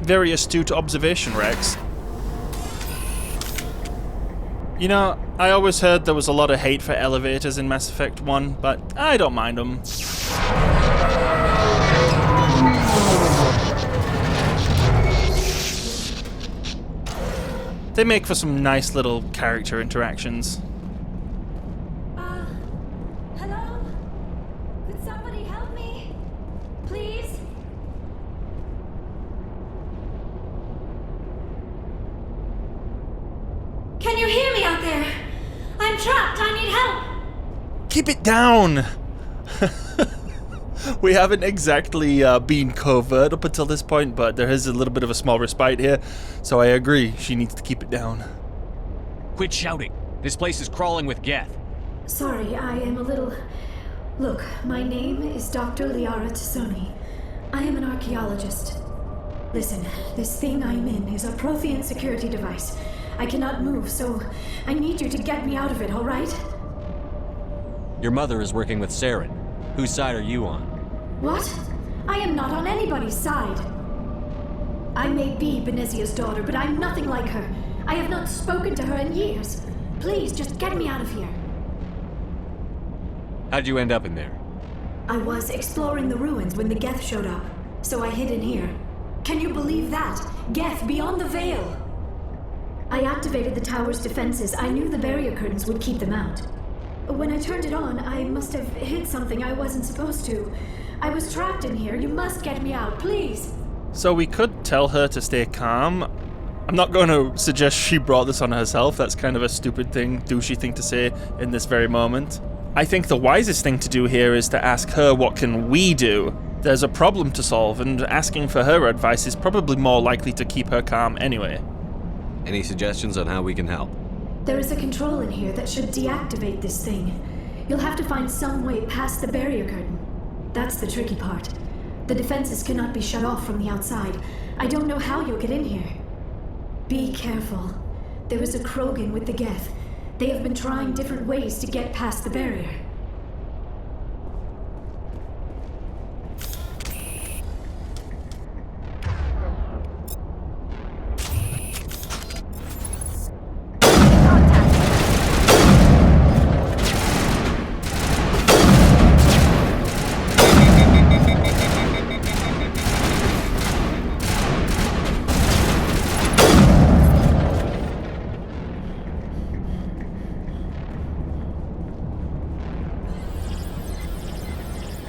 Speaker 1: Very astute observation, Rex. You know, I always heard there was a lot of hate for elevators in Mass Effect 1, but I don't mind them. They make for some nice little character interactions.
Speaker 10: Hello? Could somebody help me? Please? Can you hear me out there? I'm trapped. I need help.
Speaker 1: Keep it down! We haven't exactly been covert up until this point, but there is a little bit of a small respite here, so I agree, she needs to keep it down.
Speaker 11: Quit shouting. This place is crawling with Geth.
Speaker 10: Sorry, I am a little... Look, my name is Dr. Liara Tassoni. I am an archaeologist. Listen, this thing I'm in is a Prothean security device. I cannot move, so I need you to get me out of it, all right?
Speaker 3: Your mother is working with Saren. Whose side are you on?
Speaker 10: What? I am not on anybody's side. I may be Benezia's daughter, but I'm nothing like her. I have not spoken to her in years. Please, just get me out of here.
Speaker 3: How'd you end up in there?
Speaker 10: I was exploring the ruins when the Geth showed up, so I hid in here. Can you believe that? Geth beyond the veil! I activated the tower's defenses. I knew the barrier curtains would keep them out. When I turned it on, I must have hit something I wasn't supposed to. I was trapped in here. You must get me out, please!
Speaker 1: So we could tell her to stay calm. I'm not going to suggest she brought this on herself. That's kind of a stupid thing, douchey thing to say in this very moment. I think the wisest thing to do here is to ask her what can we do. There's a problem to solve, and asking for her advice is probably more likely to keep her calm anyway.
Speaker 3: Any suggestions on how we can help?
Speaker 10: There is a control in here that should deactivate this thing. You'll have to find some way past the barrier curtain. That's the tricky part. The defenses cannot be shut off from the outside. I don't know how you'll get in here. Be careful. There is a Krogan with the Geth. They have been trying different ways to get past the barrier.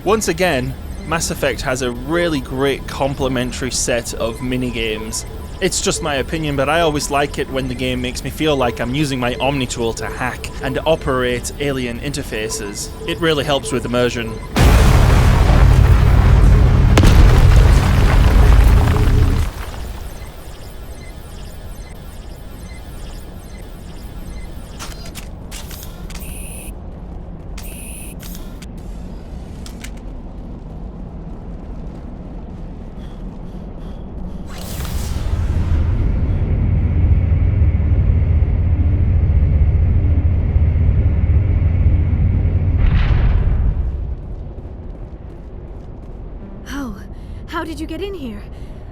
Speaker 1: Once again, Mass Effect has a really great complementary set of minigames. It's just my opinion, but I always like it when the game makes me feel like I'm using my Omni tool to hack and operate alien interfaces. It really helps with immersion.
Speaker 10: How did you get in here?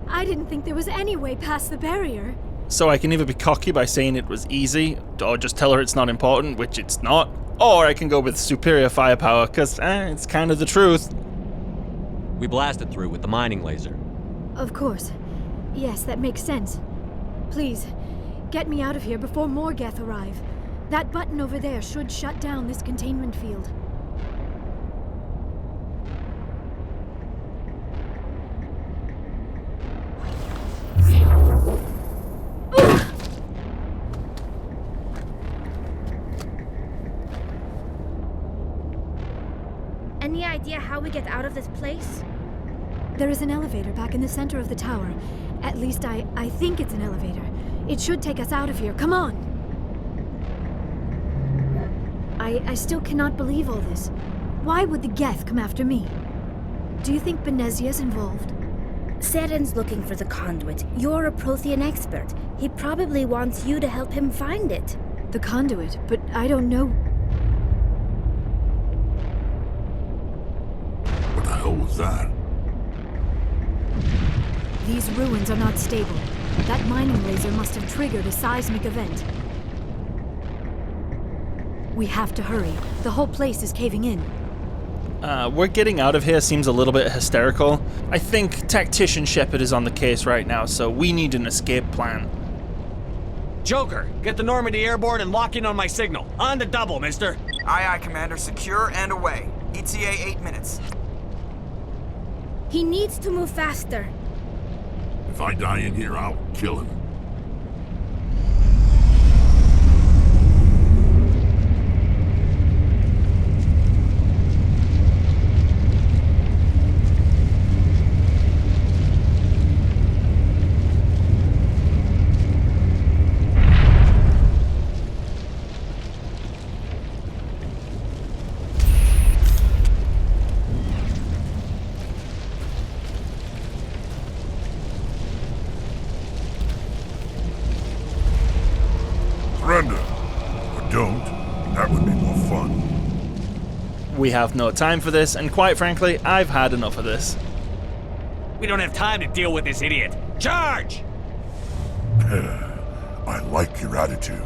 Speaker 10: I didn't think there was any way past the barrier.
Speaker 1: So I can either be cocky by saying it was easy, or just tell her it's not important, which it's not, or I can go with superior firepower, cause it's kind of the truth.
Speaker 3: We blasted through with the mining laser.
Speaker 10: Of course. Yes, that makes sense. Please, get me out of here before more Geth arrive. That button over there should shut down this containment field.
Speaker 12: Any idea how we get out of this place?
Speaker 10: There is an elevator back in the center of the tower. At least I think it's an elevator. It should take us out of here. Come on! I still cannot believe all this. Why would the Geth come after me? Do you think Benezia's involved?
Speaker 12: Saren's looking for the conduit. You're a Prothean expert. He probably wants you to help him find it.
Speaker 10: The conduit? But I don't know...
Speaker 8: What the hell was that?
Speaker 13: These ruins are not stable. That mining laser must have triggered a seismic event. We have to hurry. The whole place is caving in.
Speaker 1: We're getting out of here seems a little bit hysterical. I think Tactician Shepard is on the case right now, so we need an escape plan.
Speaker 11: Joker, get the Normandy airborne and lock in on my signal. On the double, mister.
Speaker 2: Aye, aye, Commander. Secure and away. ETA 8 minutes.
Speaker 12: He needs to move faster.
Speaker 8: If I die in here, I'll kill him. Surrender. Or don't. That would be more fun.
Speaker 1: We have no time for this, and quite frankly, I've had enough of this.
Speaker 11: We don't have time to deal with this idiot. Charge!
Speaker 8: I like your attitude.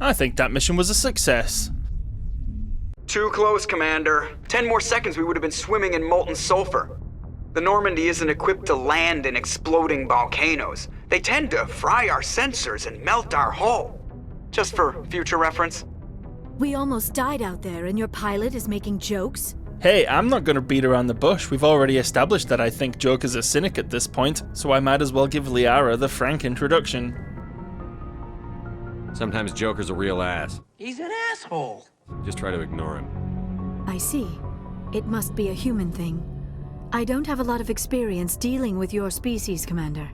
Speaker 1: I think that mission was a success.
Speaker 2: Too close, Commander. 10 more seconds we would have been swimming in molten sulfur. The Normandy isn't equipped to land in exploding volcanoes. They tend to fry our sensors and melt our hull. Just for future reference.
Speaker 13: We almost died out there, and your pilot is making jokes?
Speaker 1: Hey, I'm not gonna beat around the bush. We've already established that I think Joker's a cynic at this point, so I might as well give Liara the frank introduction.
Speaker 3: Sometimes Joker's a real ass.
Speaker 5: He's an asshole.
Speaker 3: Just try to ignore him.
Speaker 13: I see. It must be a human thing. I don't have a lot of experience dealing with your species, Commander.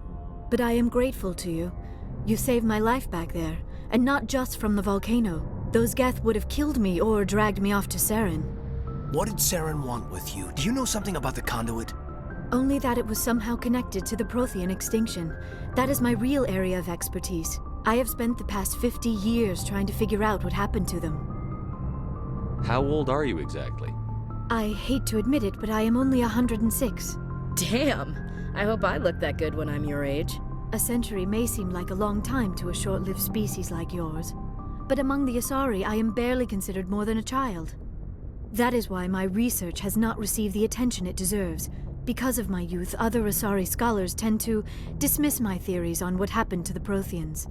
Speaker 13: But I am grateful to you. You saved my life back there, and not just from the volcano. Those Geth would have killed me or dragged me off to Saren.
Speaker 5: What did Saren want with you? Do you know something about the conduit?
Speaker 13: Only that it was somehow connected to the Prothean extinction. That is my real area of expertise. I have spent the past 50 years trying to figure out what happened to them.
Speaker 3: How old are you exactly?
Speaker 13: I hate to admit it, but I am only 106.
Speaker 7: Damn! I hope I look that good when I'm your age.
Speaker 13: A century may seem like a long time to a short-lived species like yours. But among the Asari, I am barely considered more than a child. That is why my research has not received the attention it deserves. Because of my youth, other Asari scholars tend to dismiss my theories on what happened to the Protheans.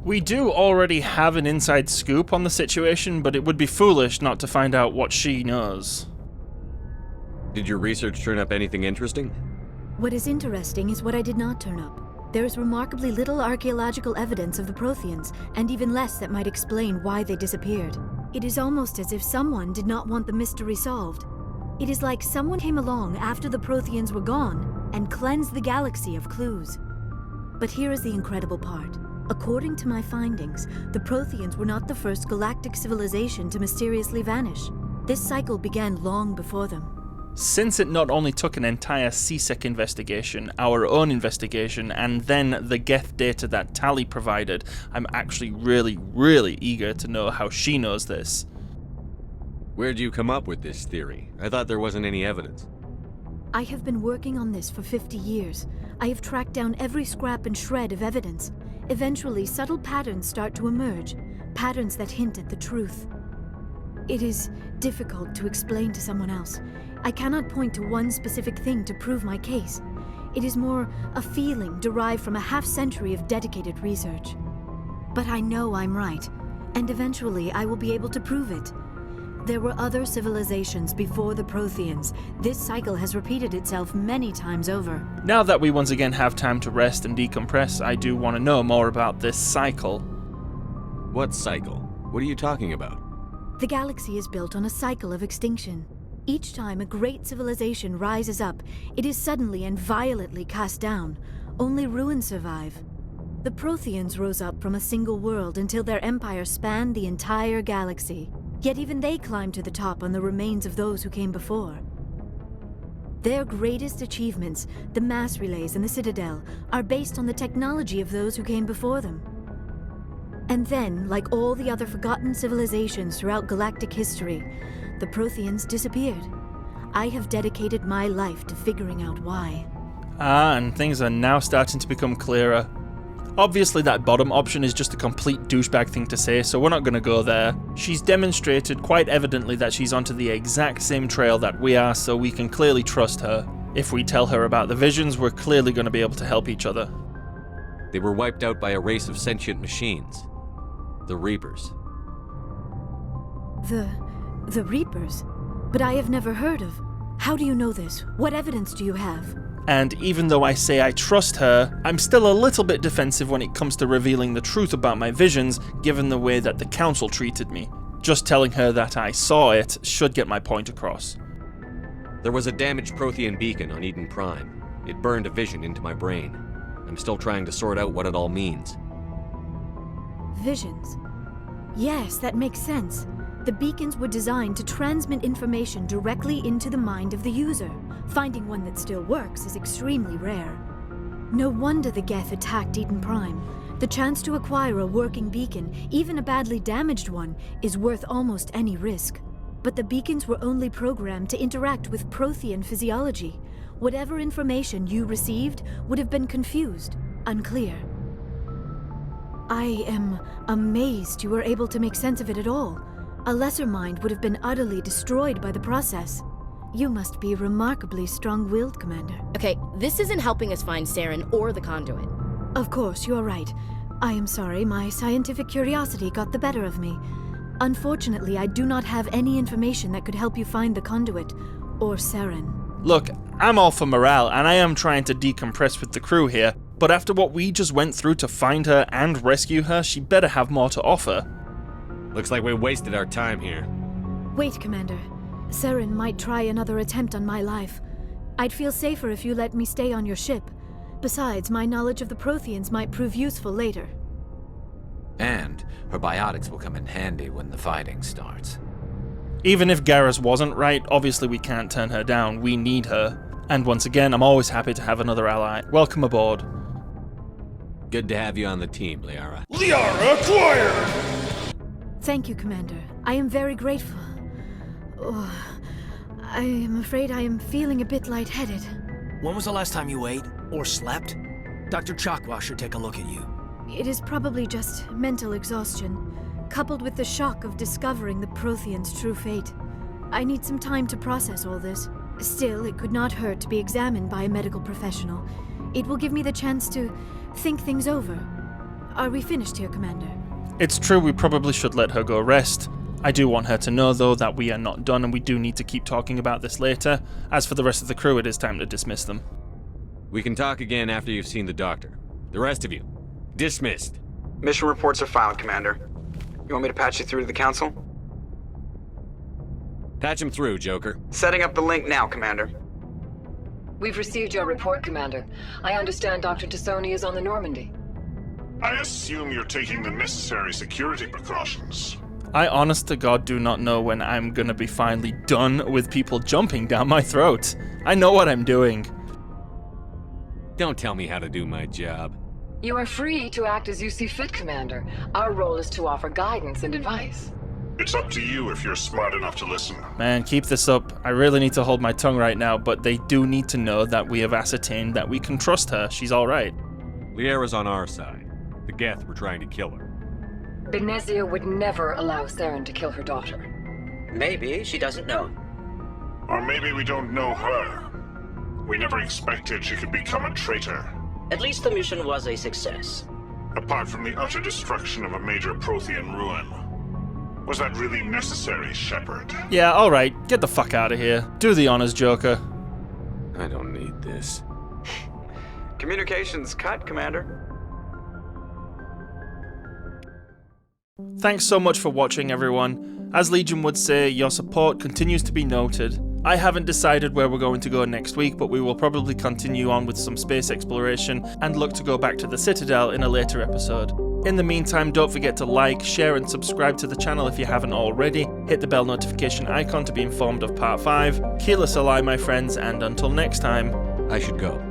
Speaker 1: We do already have an inside scoop on the situation, but it would be foolish not to find out what she knows.
Speaker 3: Did your research turn up anything interesting?
Speaker 13: What is interesting is what I did not turn up. There is remarkably little archaeological evidence of the Protheans, and even less that might explain why they disappeared. It is almost as if someone did not want the mystery solved. It is like someone came along after the Protheans were gone and cleansed the galaxy of clues. But here is the incredible part. According to my findings, the Protheans were not the first galactic civilization to mysteriously vanish. This cycle began long before them.
Speaker 1: Since it not only took an entire CSEC investigation, our own investigation, and then the Geth data that Tally provided, I'm actually really eager to know how she knows this.
Speaker 3: Where'd you come up with this theory? I thought there wasn't any evidence.
Speaker 13: I have been working on this for 50 years. I have tracked down every scrap and shred of evidence. Eventually, subtle patterns start to emerge, patterns that hint at the truth. It is difficult to explain to someone else. I cannot point to one specific thing to prove my case. It is more a feeling derived from a half-century of dedicated research. But I know I'm right, and eventually I will be able to prove it. There were other civilizations before the Protheans. This cycle has repeated itself many times over.
Speaker 1: Now that we once again have time to rest and decompress, I do want to know more about this cycle.
Speaker 3: What cycle? What are you talking about?
Speaker 13: The galaxy is built on a cycle of extinction. Each time a great civilization rises up, it is suddenly and violently cast down. Only ruins survive. The Protheans rose up from a single world until their empire spanned the entire galaxy. Yet even they climbed to the top on the remains of those who came before. Their greatest achievements, the mass relays and the Citadel, are based on the technology of those who came before them. And then, like all the other forgotten civilizations throughout galactic history, the Protheans disappeared. I have dedicated my life to figuring out why.
Speaker 1: And things are now starting to become clearer. Obviously that bottom option is just a complete douchebag thing to say, so we're not going to go there. She's demonstrated quite evidently that she's onto the exact same trail that we are, so we can clearly trust her. If we tell her about the visions, we're clearly going to be able to help each other.
Speaker 3: They were wiped out by a race of sentient machines. The Reapers.
Speaker 13: The Reapers? But I have never heard of. How do you know this? What evidence do you have?
Speaker 1: And even though I say I trust her, I'm still a little bit defensive when it comes to revealing the truth about my visions, given the way that the Council treated me. Just telling her that I saw it should get my point across.
Speaker 3: There was a damaged Prothean beacon on Eden Prime. It burned a vision into my brain. I'm still trying to sort out what it all means.
Speaker 13: Visions. Yes, that makes sense. The beacons were designed to transmit information directly into the mind of the user. Finding one that still works is extremely rare. No wonder the Geth attacked Eden Prime. The chance to acquire a working beacon, even a badly damaged one, is worth almost any risk. But the beacons were only programmed to interact with Prothean physiology. Whatever information you received would have been confused, unclear. I am amazed you were able to make sense of it at all. A lesser mind would have been utterly destroyed by the process. You must be remarkably strong-willed, Commander.
Speaker 7: Okay, this isn't helping us find Saren or the conduit.
Speaker 13: Of course, you're right. I am sorry, my scientific curiosity got the better of me. Unfortunately, I do not have any information that could help you find the conduit, or Saren.
Speaker 1: Look, I'm all for morale, and I am trying to decompress with the crew here, but after what we just went through to find her and rescue her, she better have more to offer.
Speaker 3: Looks like we wasted our time here.
Speaker 13: Wait, Commander. Saren might try another attempt on my life. I'd feel safer if you let me stay on your ship. Besides, my knowledge of the Protheans might prove useful later.
Speaker 6: And her biotics will come in handy when the fighting starts.
Speaker 1: Even if Garrus wasn't right, obviously we can't turn her down. We need her. And once again, I'm always happy to have another ally. Welcome aboard.
Speaker 3: Good to have you on the team, Liara.
Speaker 1: Liara acquired!
Speaker 13: Thank you, Commander. I am very grateful. Oh, I am afraid I am feeling a bit lightheaded.
Speaker 5: When was the last time you ate or slept? Dr. Chakwa should take a look at you.
Speaker 13: It is probably just mental exhaustion, coupled with the shock of discovering the Protheans' true fate. I need some time to process all this. Still, it could not hurt to be examined by a medical professional. It will give me the chance to think things over. Are we finished here, Commander?
Speaker 1: It's true we probably should let her go rest. I do want her to know, though, that we are not done and we do need to keep talking about this later. As for the rest of the crew, it is time to dismiss them.
Speaker 3: We can talk again after you've seen the doctor. The rest of you, dismissed.
Speaker 2: Mission reports are filed, Commander. You want me to patch you through to the Council?
Speaker 3: Patch him through, Joker.
Speaker 2: Setting up the link now, Commander.
Speaker 14: We've received your report, Commander. I understand Dr. Tassoni is on the Normandy.
Speaker 8: I assume you're taking the necessary security precautions.
Speaker 1: I honest to God do not know when I'm gonna be finally done with people jumping down my throat. I know what I'm doing.
Speaker 3: Don't tell me how to do my job.
Speaker 14: You are free to act as you see fit, Commander. Our role is to offer guidance and advice.
Speaker 15: It's up to you if you're smart enough to listen.
Speaker 1: Man, keep this up. I really need to hold my tongue right now, but they do need to know that we have ascertained that we can trust her. She's alright.
Speaker 3: Liara's on our side. The Geth were trying to kill her.
Speaker 14: Benezia would never allow Saren to kill her daughter.
Speaker 16: Maybe she doesn't know.
Speaker 15: Or maybe we don't know her. We never expected she could become a traitor.
Speaker 16: At least the mission was a success.
Speaker 15: Apart from the utter destruction of a major Prothean ruin. Was that really necessary, Shepard?
Speaker 1: Yeah, alright. Get the fuck out of here. Do the honors, Joker.
Speaker 3: I don't need this.
Speaker 2: Communications cut, Commander.
Speaker 1: Thanks so much for watching, everyone. As Legion would say, your support continues to be noted. I haven't decided where we're going to go next week, but we will probably continue on with some space exploration and look to go back to the Citadel in a later episode. In the meantime, don't forget to like, share and subscribe to the channel if you haven't already. Hit the bell notification icon to be informed of Part 5. Keyless ally, my friends, and until next time...
Speaker 3: I should go.